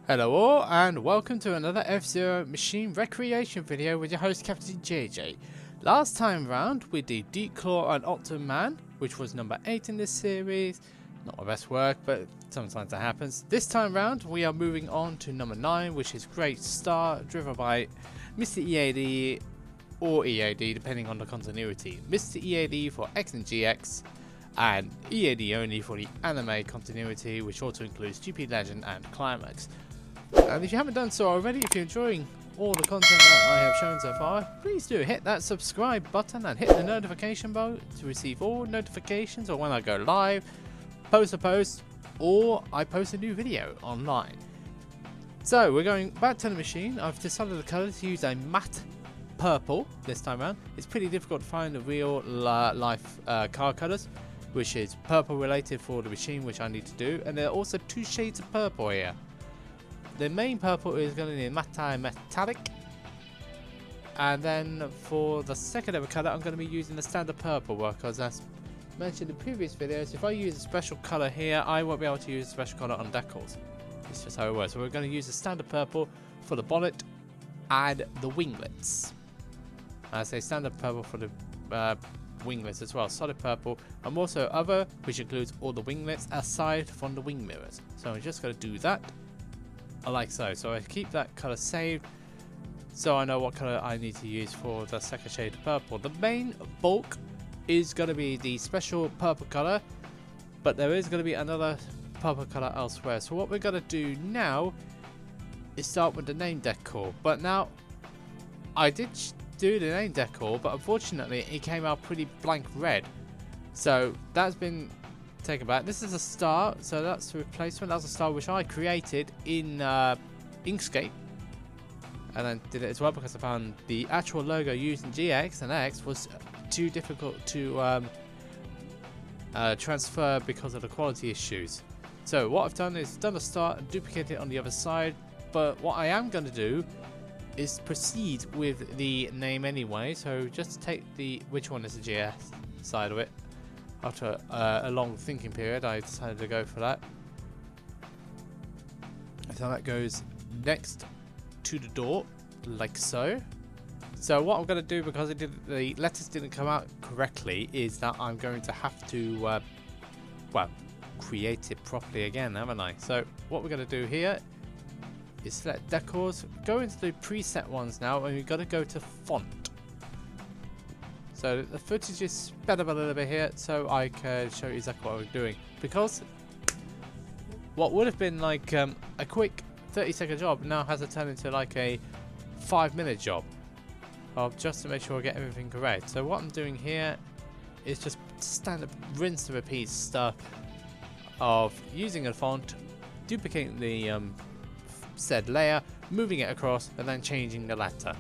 Hello all and welcome to another F-Zero machine recreation video with your host Captain JJ. Last time round we did Deep Claw and Octoman, which was number 8 in this series. Not my best work, but sometimes that happens. This time round we are moving on to number 9, which is Great Star, driven by Mr.EAD or EAD depending on the continuity. Mr.EAD for X and GX and EAD only for the anime continuity, which also includes GP Legend and Climax. And if you haven't done so already, if you're enjoying all the content that I have shown so far, please do hit that subscribe button and hit the notification bell to receive all notifications or when I go live, post a post, or I post a new video online. So we're going back to the machine. I've decided the colour to use a matte purple this time around. It's pretty difficult to find the real life car colours, which is purple related for the machine, which I need to do. And there are also 2 shades of purple here. The main purple is going to be metallic, and then for the second ever colour I'm going to be using the standard purple one, because as mentioned in previous videos, if I use a special colour here I won't be able to use a special colour on decals. It's just how it works. So we're going to use the standard purple for the bonnet and the winglets. I say standard purple for the winglets as well, solid purple, and also other, which includes all the winglets aside from the wing mirrors. So I'm just going to do that. Like so. So I keep that colour saved so I know what colour I need to use for the second shade of purple. The main bulk is going to be the special purple colour, but there is going to be another purple colour elsewhere. So what we're going to do now is start with the name decor. But now I did do the name decor, but unfortunately it came out pretty blank red. So that's been taken back. This is a star, so that's the replacement. That's a star which I created in Inkscape, and then did it as well because I found the actual logo used in GX and X was too difficult to transfer because of the quality issues. So what I've done is done a star and duplicated it on the other side, but what I am going to do is proceed with the name anyway. So just to take the which one is the GS side of it. After a long thinking period, I decided to go for that. So that goes next to the door, like so. So what I'm going to do, because the letters didn't come out correctly, is that I'm going to have to, well, create it properly again, haven't I? So what we're going to do here is select decors, go into the preset ones now, and we've got to go to font. So the footage is sped up a little bit here so I can show you exactly what we're doing, because what would have been like a quick 30-second job now has to turn into like a 5-minute job just to make sure I get everything correct. So what I'm doing here is just standard rinse and repeat stuff of using a font, duplicating the said layer, moving it across, and then changing the letter.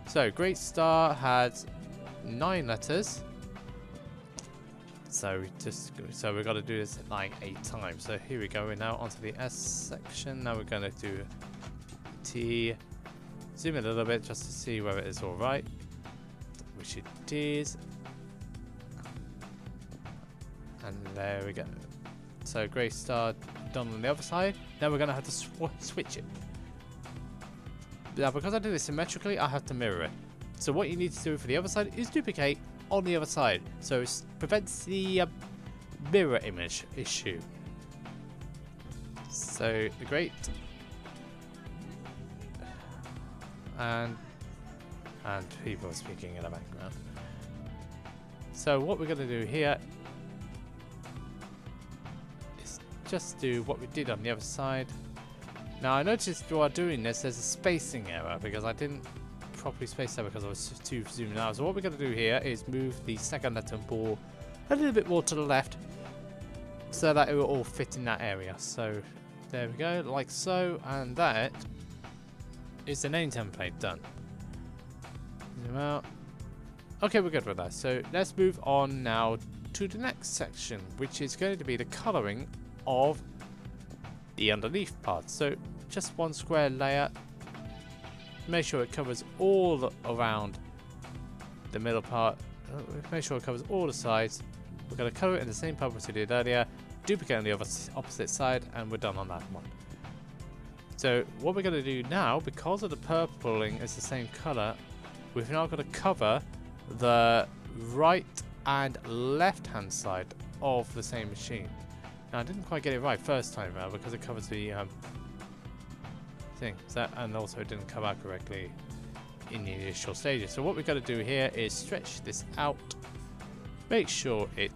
So Great Star had 9 letters, so we've got to do this like 8 times. So here we go. We're now onto the S section. Now we're going to do T. Zoom in a little bit just to see whether it's all right, which it is. And there we go. So Great Star done on the other side. Now we're going to have to switch it. Now because I do this symmetrically, I have to mirror it. So what you need to do for the other side is duplicate on the other side, so it prevents the mirror image issue. So the great and people are speaking in the background. So what we're going to do here is just do what we did on the other side. Now I noticed while doing this there's a spacing error because I didn't properly spaced out because I was too zoomed out. So what we're going to do here is move the second letter ball a little bit more to the left so that it will all fit in that area. So there we go, like so, and that is the name template done. Zoom out. Okay, we're good with that. So let's move on now to the next section, which is going to be the colouring of the underneath part. So just one square layer. Make sure it covers all around the middle part. Make sure it covers all the sides. We're going to colour it in the same purple as we did earlier. Duplicate on the opposite side, and we're done on that one. So what we're going to do now, because of the purpling is the same color, we've now got to cover the right and left hand side of the same machine. Now I didn't quite get it right first time around because it covers the thing, and also it didn't come out correctly in the initial stages. So what we've got to do here is stretch this out, make sure it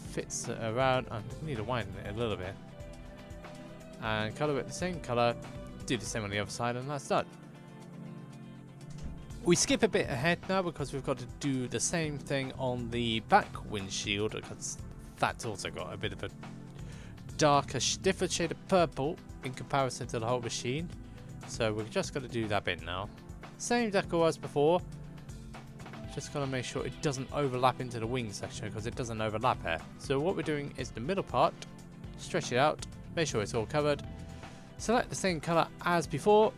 fits around, and we need to widen it a little bit, and color it the same color, do the same on the other side, and that's done. We skip a bit ahead now because we've got to do the same thing on the back windshield, because that's also got a bit of a darker, different shade of purple in comparison to the whole machine. So we've just got to do that bit now. Same decor as before, just got to make sure it doesn't overlap into the wing section, because it doesn't overlap here. So what we're doing is the middle part, stretch it out, make sure it's all covered, select the same color as before,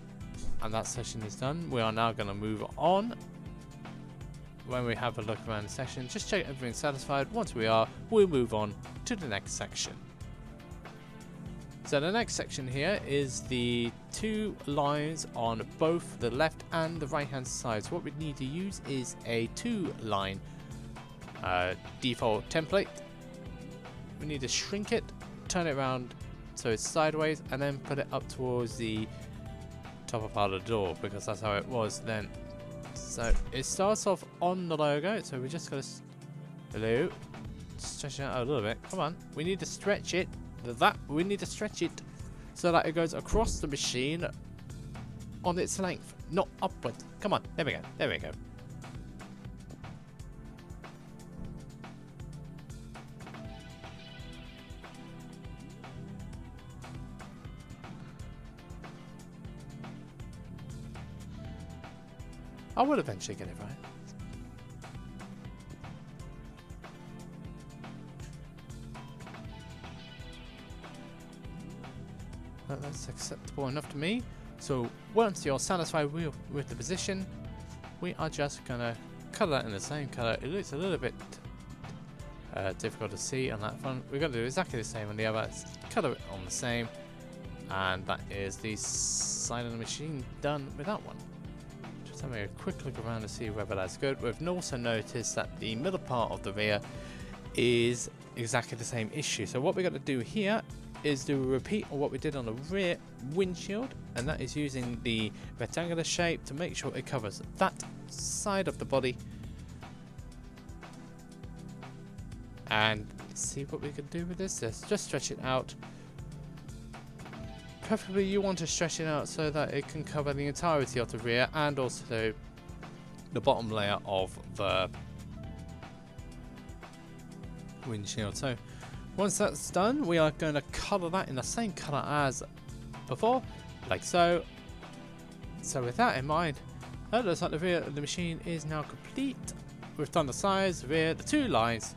and that section is done. We are now going to move on. When we have a look around the section, just check everything's satisfied. Once we are, we'll move on to the next section. So the next section here is the two lines on both the left and the right hand side. So what we need to use is a 2-line default template. We need to shrink it, turn it around so it's sideways, and then put it up towards the top part of the door, because that's how it was then. So it starts off on the logo, so we just gotta stretch it out a little bit. Come on, we need to stretch it. We need to stretch it so that it goes across the machine on its length, not upward. Come on, there we go, there we go. I will eventually get it right. That's acceptable enough to me. So once you're satisfied with the position, we are just gonna color that in the same color. It looks a little bit difficult to see on that front. We're gonna do exactly the same on the other. Color it on the same, and that is the side of the machine done with that one. Just having a quick look around to see whether that's good. We've also noticed that the middle part of the rear is exactly the same issue. So what we're going to do here is do a repeat of what we did on the rear windshield, and that is using the rectangular shape to make sure it covers that side of the body. And see what we can do with this. Let's just stretch it out. Preferably you want to stretch it out so that it can cover the entirety of the rear and also the bottom layer of the windshield. So once that's done, we are going to color that in the same color as before, like so. So with that in mind, it looks like the rear of the machine is now complete. We've done the sides, the rear, the two lines,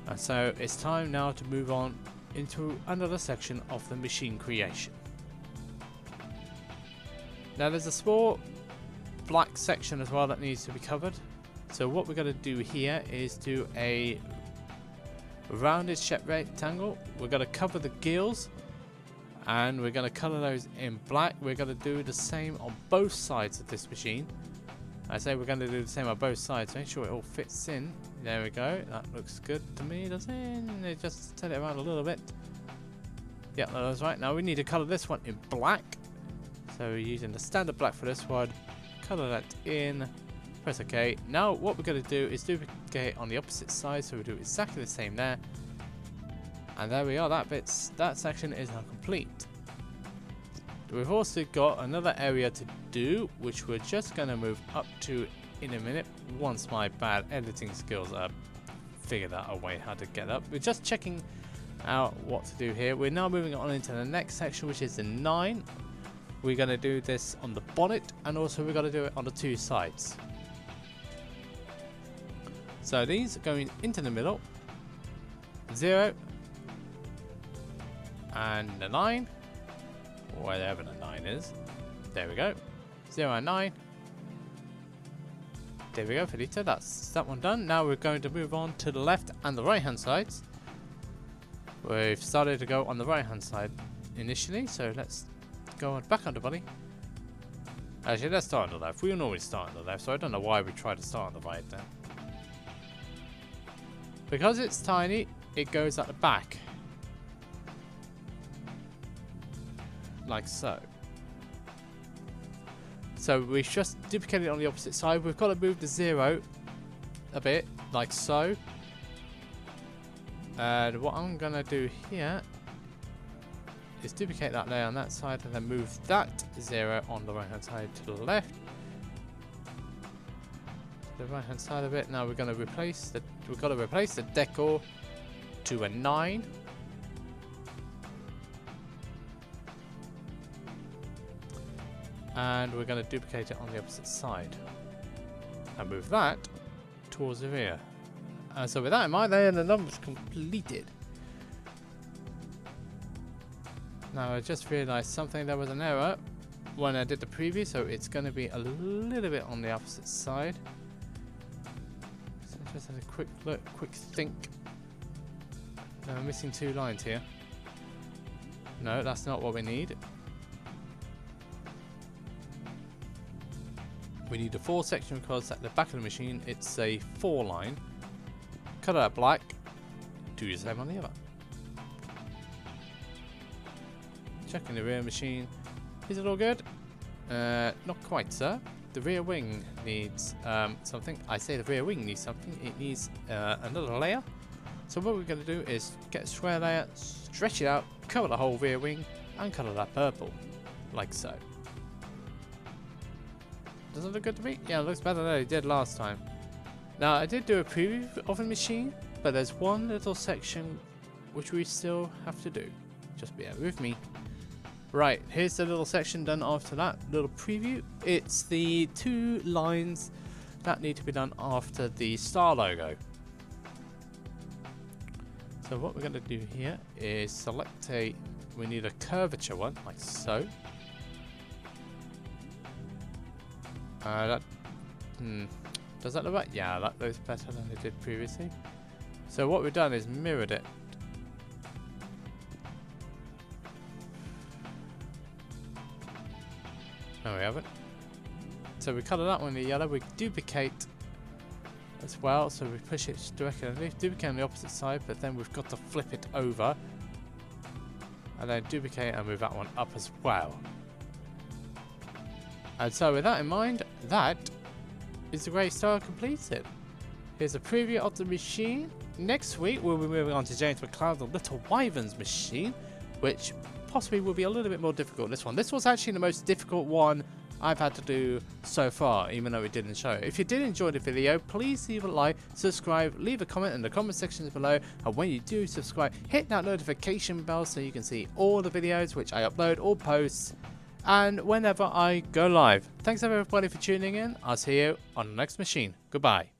and so it's time now to move on into another section of the machine creation. Now there's a small black section as well that needs to be covered. So what we're going to do here is do a rounded shaped rectangle. We're going to cover the gills and we're going to color those in black. We're going to do the same on both sides of this machine. I say we're going to do the same on both sides. Make sure it all fits in. There we go. That looks good to me, doesn't it? Just turn it around a little bit. Yeah, that's right. Now we need to color this one in black. So we're using the standard black for this one. Color that in. Press OK. Now what we're going to do is duplicate on the opposite side. So we do exactly the same there. And there we are. That section is now complete. We've also got another area to do, which we're just going to move up to in a minute once my bad editing skills figured out a way how to get up. We're just checking out what to do here. We're now moving on into the next section, which is the 9. We're going to do this on the bonnet, and also we're going to do it on the two sides. So these are going into the middle, 0 and the 9. Whatever the 9 is. There we go. 0 and 9. There we go, Felita. That's that one done. Now we're going to move on to the left and the right hand sides. We've started to go on the right hand side initially, so let's go on back on the body. Actually, let's start on the left. We normally start on the left, so I don't know why we try to start on the right then. Because it's tiny, it goes at the back. Like so. So we just duplicate it on the opposite side. We've got to move the 0 a bit, like so. And what I'm going to do here is duplicate that layer on that side and then move that 0 on the right hand side to the left. The right hand side of it. Now we're going to replace the decor to a 9. And we're going to duplicate it on the opposite side and move that towards the rear. So with that in mind, there the number's completed. Now I just realised something. There was an error when I did the preview, so it's going to be a little bit on the opposite side. So just have a quick look, quick think. No, I'm missing 2 lines here. No, that's not what we need. We need a 4 section because at the back of the machine it's a 4 line. Cut it out black. Do the same on the other. Checking the rear machine. Is it all good? Not quite, sir. The rear wing needs something. I say the rear wing needs something. It needs another layer. So what we're going to do is get a square layer, stretch it out, cover the whole rear wing, and colour that purple, like so. Does it look good to me? Yeah, it looks better than it did last time. Now, I did do a preview of the machine, but there's one little section which we still have to do. Just bear with me. Right, here's the little section done after that little preview. It's the 2 lines that need to be done after the star logo. So what we're going to do here is select we need a curvature one, like so. Does that look right? Yeah, that looks better than it did previously. So what we've done is mirrored it. No, we haven't. So we colour that one in yellow. We duplicate as well. So we push it directly underneath. Duplicate on the opposite side, but then we've got to flip it over. And then duplicate and move that one up as well. And so with that in mind, that is the Grey Star completed. Here's a preview of the machine. Next week we'll be moving on to James McCloud's Little Wyvern's machine, which possibly will be a little bit more difficult. This was actually the most difficult one I've had to do so far, even though it didn't show. If you did enjoy the video, please leave a like, subscribe, leave a comment in the comment sections below, and when you do subscribe, hit that notification bell so you can see all the videos which I upload or post, and whenever I go live. Thanks everybody for tuning in. I'll see you on the next machine. Goodbye.